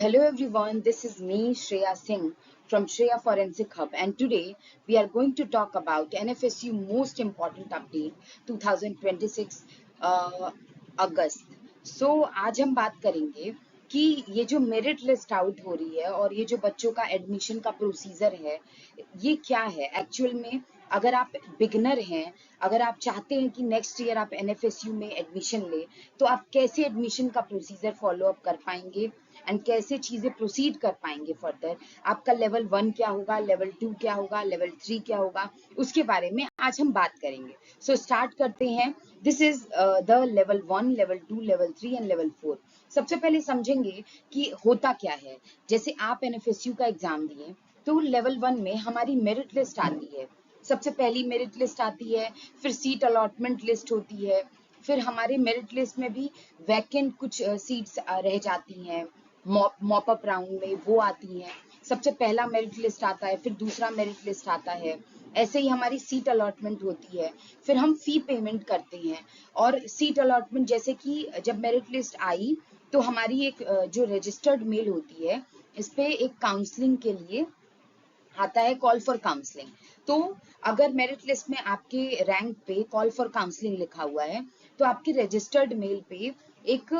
Hello everyone, this is me Shreya Singh from Shreya Forensic Hub, and today we are going to talk about NFSU most important update 2026 अगस्त। आज हम बात करेंगे कि ये जो merit list out हो रही है और ये जो बच्चों का एडमिशन का प्रोसीजर है, ये क्या है एक्चुअल में। अगर आप बिगनर हैं, अगर आप चाहते हैं कि नेक्स्ट ईयर आप एनएफएसयू में एडमिशन ले, तो आप कैसे एडमिशन का प्रोसीजर फॉलो अप कर पाएंगे एंड कैसे चीजें प्रोसीड कर पाएंगे फर्दर। आपका लेवल 1 क्या होगा, लेवल 2 क्या होगा, लेवल 3 क्या होगा, उसके बारे में आज हम बात करेंगे। स्टार्ट करते हैं। This is the level 1, level 2, level 3 and level 4। सबसे पहले समझेंगे कि होता क्या है। जैसे आप एनएफएसयू का एग्जाम दिए तो लेवल 1 में हमारी मेरिट लिस्ट आती है। सबसे पहली मेरिट लिस्ट आती है, फिर सीट अलॉटमेंट लिस्ट होती है, फिर हमारे मेरिट लिस्ट में भी वैकेंट कुछ सीट्स रह जाती हैं, मॉप अप राउंड में वो आती हैं। सबसे पहला मेरिट लिस्ट आता है, फिर दूसरा मेरिट लिस्ट आता है। ऐसे ही हमारी सीट अलॉटमेंट होती है, फिर हम फी पेमेंट करते हैं। और सीट अलॉटमेंट जैसे कि जब मेरिट लिस्ट आई तो हमारी एक जो रजिस्टर्ड मेल होती है, इस पे एक काउंसलिंग के लिए आता है, कॉल फॉर काउंसलिंग। तो अगर मेरिट लिस्ट में आपके रैंक पे कॉल फॉर काउंसलिंग लिखा हुआ है तो आपकी रजिस्टर्ड मेल पे एक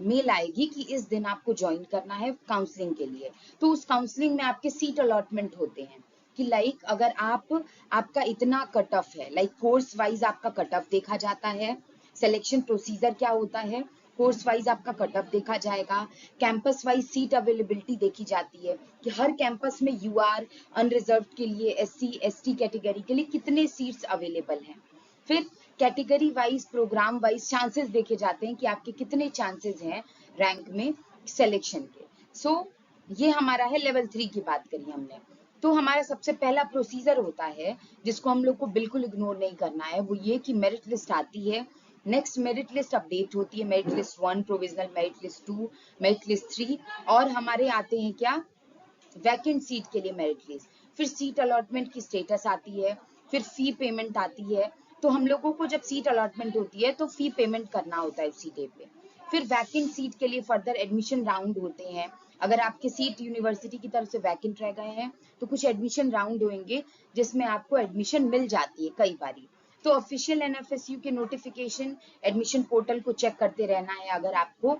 मेल आएगी कि इस दिन आपको ज्वाइन करना है काउंसलिंग के लिए। तो उस काउंसलिंग में आपके सीट अलॉटमेंट होते हैं कि लाइक अगर आपका इतना कट ऑफ है, लाइक कोर्स वाइज आपका कट ऑफ देखा जाता है। सिलेक्शन प्रोसीजर क्या होता है, कोर्स वाइज आपका कट ऑफ देखा जाएगा, कैंपस वाइज सीट अवेलेबिलिटी देखी जाती है कि हर कैंपस में यूआर अनरिजर्व के लिए, एससी एसटी कैटेगरी के लिए कितने सीट्स अवेलेबल हैं। फिर category wise, program wise chances देखे जाते हैं कि आपके कितने चांसेस हैं रैंक में सिलेक्शन के। ये हमारा है लेवल 3 की बात करी हमने। तो हमारा सबसे पहला प्रोसीजर होता है जिसको हम लोग को बिल्कुल इग्नोर नहीं करना है, वो ये कि मेरिट लिस्ट आती है, नेक्स्ट मेरिट लिस्ट अपडेट होती है, merit list 1, provisional merit list 2, merit list 3, और हमारे आते हैं क्या, वैकेंट सीट के लिए मेरिट लिस्ट। फिर सीट अलॉटमेंट की स्टेटस आती है, फिर फी पेमेंट आती है। तो हम लोगों को जब सीट अलॉटमेंट होती है तो फी पेमेंट करना होता है उसी डे पे। फिर वैकेंट सीट के लिए फर्दर एडमिशन राउंड होते हैं। अगर आपके सीट यूनिवर्सिटी की तरफ से वैकेंट रह गए हैं तो कुछ एडमिशन राउंड होंगे जिसमें आपको एडमिशन मिल जाती है कई बारी। तो ऑफिशियल एनएफएसयू के नोटिफिकेशन, एडमिशन पोर्टल को चेक करते रहना है अगर आपको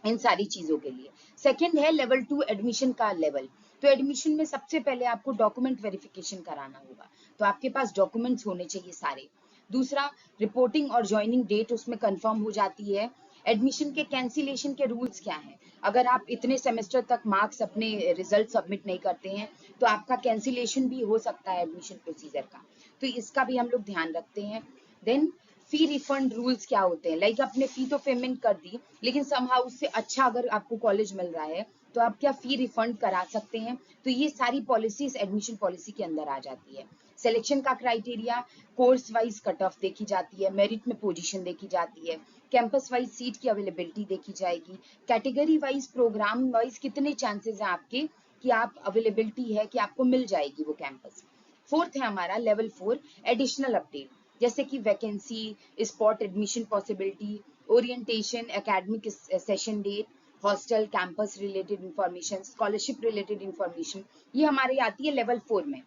इन सारी चीजों के लिए। सेकंड है लेवल 2 एडमिशन का लेवल। तो एडमिशन में सबसे पहले आपको डॉक्यूमेंट वेरिफिकेशन कराना होगा, तो आपके पास डॉक्यूमेंट्स होने चाहिए सारे। दूसरा, रिपोर्टिंग और ज्वाइनिंग डेट उसमें कंफर्म हो जाती है। एडमिशन के कैंसिलेशन के रूल्स क्या हैं, अगर आप इतने सेमेस्टर तक मार्क्स अपने रिजल्ट सबमिट नहीं करते हैं तो आपका कैंसिलेशन भी हो सकता है एडमिशन प्रोसीजर का, तो इसका भी हम लोग ध्यान रखते हैं। देन फी रिफंड रूल्स क्या होते हैं, लाइक आपने फी तो पेमेंट कर दी लेकिन समहाउ उससे अच्छा अगर आपको कॉलेज मिल रहा है तो आप क्या फी रिफंड करा सकते हैं। तो ये सारी पॉलिसीज एडमिशन पॉलिसी के अंदर आ जाती है। सिलेक्शन का criteria, course wise cut off देखी जाती है, मेरिट में पोजीशन देखी जाती है, कैंपस वाइज सीट की अवेलेबिलिटी देखी जाएगी, कैटेगरी वाइज, प्रोग्राम वाइज कितने चांसेस हैं आपके कि आप अवेलेबिलिटी है कि आपको मिल जाएगी वो कैंपस। फोर्थ है हमारा लेवल 4 एडिशनल अपडेट, जैसे कि vacancy, spot admission possibility, orientation, academic session date, hostel, campus related information, scholarship related information, ये हमारी आती है लेवल 4 में।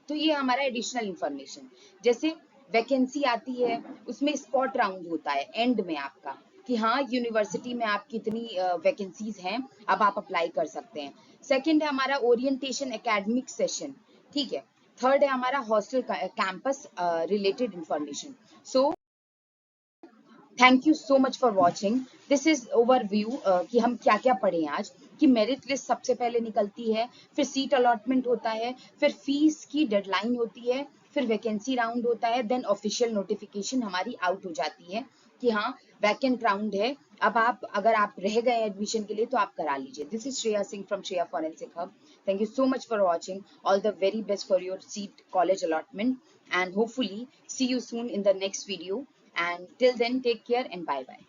तो ये हमारा एडिशनल इंफॉर्मेशन। जैसे वैकेंसी आती है, उसमें स्पॉट राउंड होता है एंड में आपका कि हाँ यूनिवर्सिटी में आप कितनी वैकेंसीज हैं, अब आप अप्लाई कर सकते हैं। सेकंड है हमारा ओरिएंटेशन एकेडमिक सेशन, ठीक है। थर्ड है हमारा hostel campus related information. So thank you so much for watching. This is overview कि हम क्या क्या पढ़े आज। कि मेरिट लिस्ट सबसे पहले निकलती है, फिर सीट अलॉटमेंट होता है, फिर फीस की डेडलाइन होती है, फिर वैकेंसी राउंड होता है, देन ऑफिशियल नोटिफिकेशन हमारी आउट हो जाती है कि हाँ वैकेंट राउंड है, अब आप अगर आप रह गए एडमिशन के लिए तो आप करा लीजिए। This is Shreya Singh from Shreya forensic hub. Thank you so much for watching. All the very best for your seat college allotment, and hopefully see you soon in the next video, and till then take care and bye bye.